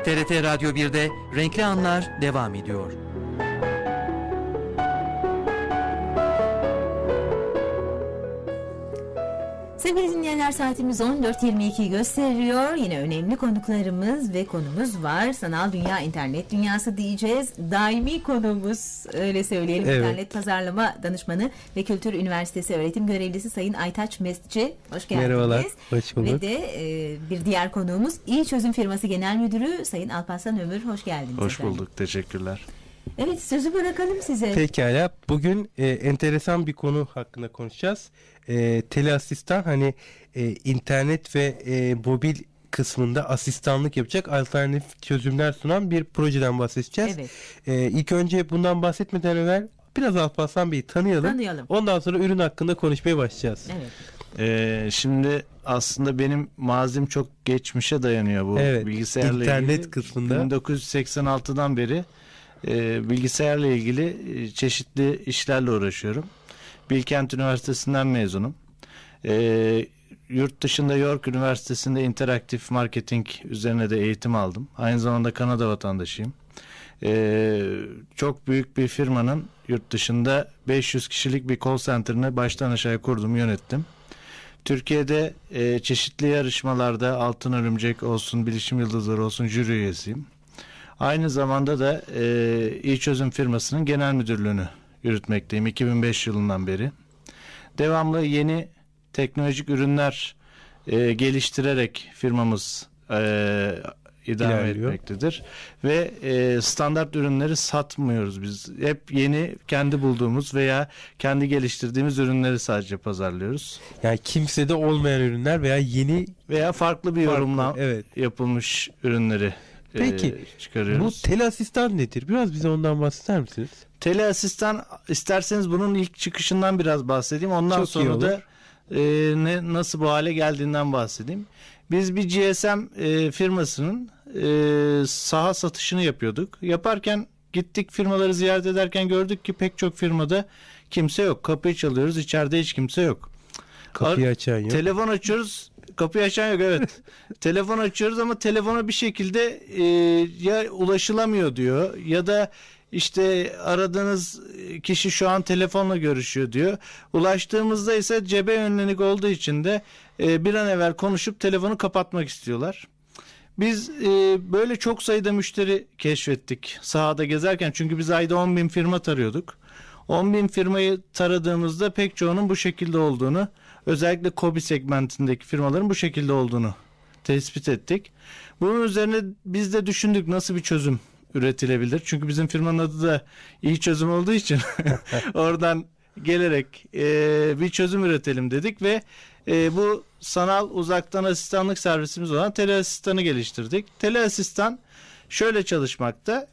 TRT Radyo 1'de Renkli Anlar devam ediyor. Sevgili dinleyenler, saatimiz 14.22 gösteriyor. Yine önemli konuklarımız ve konumuz var. Sanal dünya, internet dünyası diyeceğiz. Daimi konuğumuz, öyle söyleyelim. Evet. İnternet pazarlama danışmanı ve Kültür Üniversitesi öğretim görevlisi Sayın Aytaç Mesci. Hoş geldiniz. Merhabalar, hoş bulduk. Ve de bir diğer konuğumuz İyi Çözüm Firması Genel Müdürü Sayın Alparslan Ömür. Hoş geldiniz. Hoş bulduk, teşekkürler. Evet, sözü bırakalım size. Pekala, bugün enteresan bir konu hakkında konuşacağız. Teleasistan, hani internet ve mobil kısmında asistanlık yapacak alternatif çözümler sunan bir projeden bahsedeceğiz. Evet. İlk önce bundan bahsetmeden evvel biraz Alparslan Bey'i tanıyalım. Ondan sonra ürün hakkında konuşmaya başlayacağız. Evet. Şimdi aslında benim mazim çok geçmişe dayanıyor bu bilgisayarla internet ilgili. Kısmında. 1986'dan beri bilgisayarla ilgili çeşitli işlerle uğraşıyorum. Bilkent Üniversitesi'nden mezunum. Yurt dışında York Üniversitesi'nde interaktif marketing üzerine de eğitim aldım. Aynı zamanda Kanada vatandaşıyım. Çok büyük bir firmanın yurt dışında 500 kişilik bir call center'ını baştan aşağıya kurdum, yönettim. Türkiye'de çeşitli yarışmalarda Altın Örümcek olsun, Bilişim Yıldızları olsun jüri üyesiyim. Aynı zamanda da İyi Çözüm firmasının genel müdürlüğünü yürütmekteyim 2005 yılından beri. Devamlı yeni teknolojik ürünler geliştirerek firmamız idame etmektedir. Ve standart ürünleri satmıyoruz biz. Hep yeni, kendi bulduğumuz veya kendi geliştirdiğimiz ürünleri sadece pazarlıyoruz. Yani kimsede olmayan ürünler veya yeni veya farklı bir yorumla yapılmış ürünleri çıkarıyoruz. Bu teleasistan nedir? Biraz bize ondan bahseder misiniz? Teleasistan, isterseniz bunun ilk çıkışından biraz bahsedeyim. Ondan çok sonra da nasıl bu hale geldiğinden bahsedeyim. Biz bir GSM firmasının saha satışını yapıyorduk. Yaparken gittik, firmaları ziyaret ederken gördük ki pek çok firmada kimse yok. Kapıyı çalıyoruz, içeride hiç kimse yok. Kapıyı açan yok. Telefon açıyoruz, kapıyı açan yok, evet. Telefon açıyoruz ama telefona bir şekilde ya ulaşılamıyor diyor ya da İşte aradığınız kişi şu an telefonla görüşüyor diyor. Ulaştığımızda ise cebe yönelik olduğu için de bir an evvel konuşup telefonu kapatmak istiyorlar. Biz böyle çok sayıda müşteri keşfettik sahada gezerken, çünkü biz ayda 10.000 firma tarıyorduk. 10.000 firmayı taradığımızda pek çoğunun bu şekilde olduğunu, özellikle KOBİ segmentindeki firmaların bu şekilde olduğunu tespit ettik. Bunun üzerine biz de düşündük nasıl bir çözüm üretilebilir. Çünkü bizim firmanın adı da İyi Çözüm olduğu için oradan gelerek bir çözüm üretelim dedik ve bu sanal uzaktan asistanlık servisimiz olan Teleasistan'ı geliştirdik. Teleasistan şöyle çalışmakta.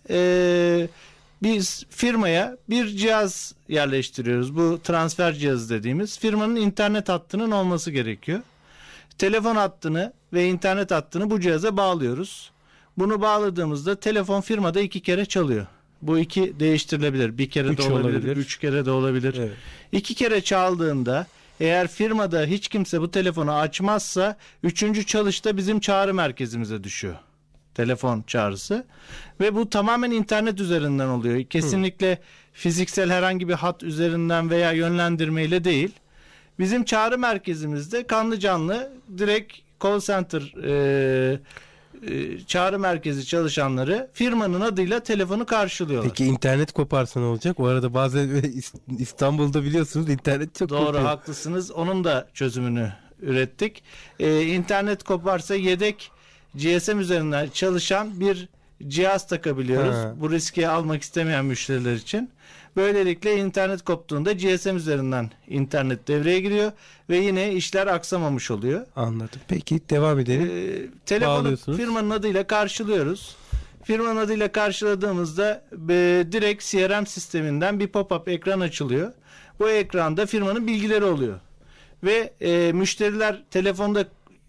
Biz firmaya bir cihaz yerleştiriyoruz. Bu transfer cihazı dediğimiz, firmanın internet hattının olması gerekiyor. Telefon hattını ve internet hattını bu cihaza bağlıyoruz. Bunu bağladığımızda telefon firmada 2 kere çalıyor. Bu 2 değiştirilebilir. Bir kere de olabilir, 3 kere de olabilir. Evet. 2 kere çaldığında eğer firmada hiç kimse bu telefonu açmazsa 3. çalışta bizim çağrı merkezimize düşüyor telefon çağrısı. Ve bu tamamen internet üzerinden oluyor. Kesinlikle fiziksel herhangi bir hat üzerinden veya yönlendirmeyle değil. Bizim çağrı merkezimizde kanlı canlı direkt call center çağrı merkezi çalışanları firmanın adıyla telefonu karşılıyorlar. Peki internet koparsa ne olacak? O arada bazen İstanbul'da biliyorsunuz internet çok doğru kopuyor. Haklısınız. Onun da çözümünü ürettik. İnternet koparsa yedek GSM üzerinden çalışan bir cihaz takabiliyoruz. Bu riski almak istemeyen müşteriler için. Böylelikle internet koptuğunda GSM üzerinden internet devreye giriyor ve yine işler aksamamış oluyor. Anladım. Peki devam edelim. Telefonu firmanın adıyla karşılıyoruz. Firmanın adıyla karşıladığımızda direkt CRM sisteminden bir pop-up ekran açılıyor. Bu ekranda firmanın bilgileri oluyor. Ve müşteriler telefonda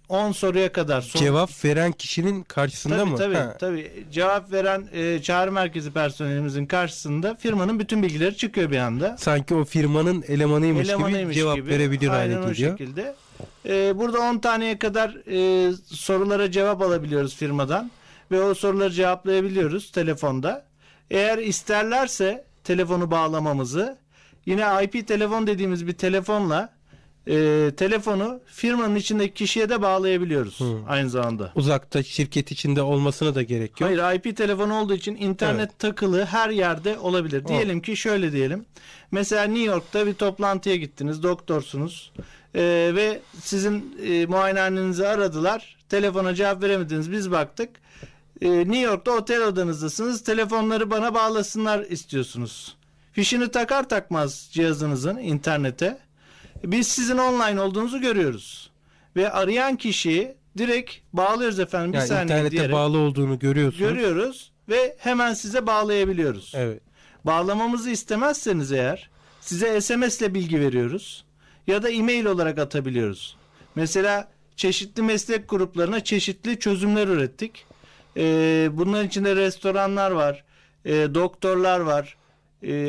10 soruya kadar cevap veren kişinin karşısında mı? Tabii. Cevap veren çağrı merkezi personelimizin karşısında firmanın bütün bilgileri çıkıyor bir anda. Sanki o firmanın elemanıymış gibi cevap verebilir hale geliyor. Aynen o şekilde. Burada 10 taneye kadar sorulara cevap alabiliyoruz firmadan ve o soruları cevaplayabiliyoruz telefonda. Eğer isterlerse telefonu bağlamamızı, yine IP telefon dediğimiz bir telefonla telefonu firmanın içindeki kişiye de bağlayabiliyoruz aynı zamanda. Uzakta şirket içinde olmasına da gerek yok. Hayır, IP telefonu olduğu için internet takılı her yerde olabilir. Diyelim ki şöyle diyelim. Mesela New York'ta bir toplantıya gittiniz, doktorsunuz ve sizin muayenehanenizi aradılar. Telefona cevap veremediniz, biz baktık. New York'ta otel odanızdasınız, telefonları bana bağlasınlar istiyorsunuz. Fişini takar takmaz cihazınızın internete biz sizin online olduğunuzu görüyoruz. Ve arayan kişiyi direkt bağlıyoruz efendim. Yani bir saniye internete diyerek bağlı olduğunu görüyoruz ve hemen size bağlayabiliyoruz. Evet. Bağlamamızı istemezseniz eğer size SMS ile bilgi veriyoruz ya da e-mail olarak atabiliyoruz. Mesela çeşitli meslek gruplarına çeşitli çözümler ürettik. Bunların içinde restoranlar var, doktorlar var,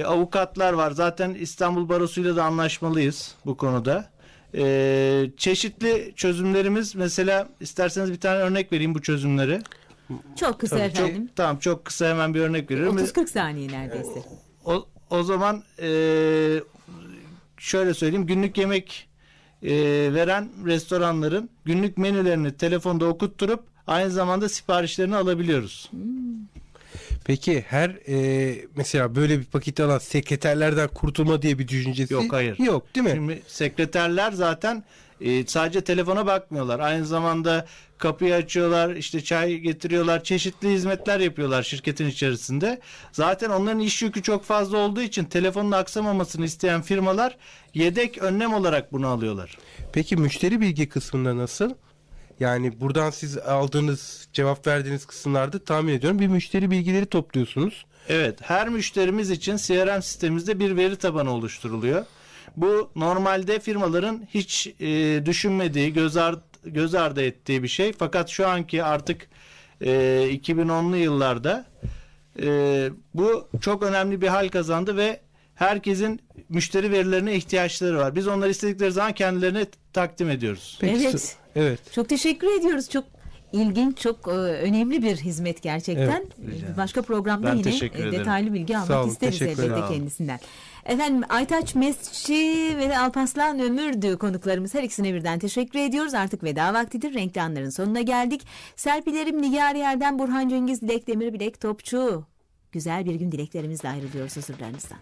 avukatlar var. Zaten İstanbul Barosu'yla da anlaşmalıyız bu konuda. Çeşitli çözümlerimiz, mesela isterseniz bir tane örnek vereyim bu çözümleri. Çok kısa efendim. Çok kısa hemen bir örnek veriyorum. 30-40 saniye neredeyse. O zaman şöyle söyleyeyim, günlük yemek veren restoranların günlük menülerini telefonda okutturup aynı zamanda siparişlerini alabiliyoruz. Peki her mesela böyle bir paket alan sekreterlerden kurtulma diye bir düşüncesi Yok, hayır. Yok değil mi? Şimdi sekreterler zaten sadece telefona bakmıyorlar. Aynı zamanda kapıyı açıyorlar, işte çay getiriyorlar, çeşitli hizmetler yapıyorlar şirketin içerisinde. Zaten onların iş yükü çok fazla olduğu için telefonun aksamamasını isteyen firmalar yedek önlem olarak bunu alıyorlar. Peki müşteri bilgi kısmında nasıl? Yani buradan siz aldığınız, cevap verdiğiniz kısımlarda tahmin ediyorum bir müşteri bilgileri topluyorsunuz. Evet, her müşterimiz için CRM sistemimizde bir veri tabanı oluşturuluyor. Bu normalde firmaların hiç düşünmediği, göz ardı ettiği bir şey. Fakat şu anki artık 2010'lu yıllarda bu çok önemli bir hal kazandı ve herkesin müşteri verilerine ihtiyaçları var. Biz onları istedikleri zaman kendilerine takdim ediyoruz. Peki, Evet. Evet. Çok teşekkür ediyoruz. Çok ilginç, çok önemli bir hizmet gerçekten. Başka programda Ben yine teşekkür ederim. detaylı bilgi Sağ almak olun, isteriz teşekkür elbette ederim. kendisinden. Efendim, Aytaç Mesci ve Alparslan Ömür'dü konuklarımız. Her ikisine birden teşekkür ediyoruz. Artık veda vaktidir. Renkli anların sonuna geldik. Serpilerim Nigar Yer'den Burhan Cengiz, Dilek Demir, Bilek Topçu. Güzel bir gün dileklerimizle ayrılıyoruz huzurlarınızdan.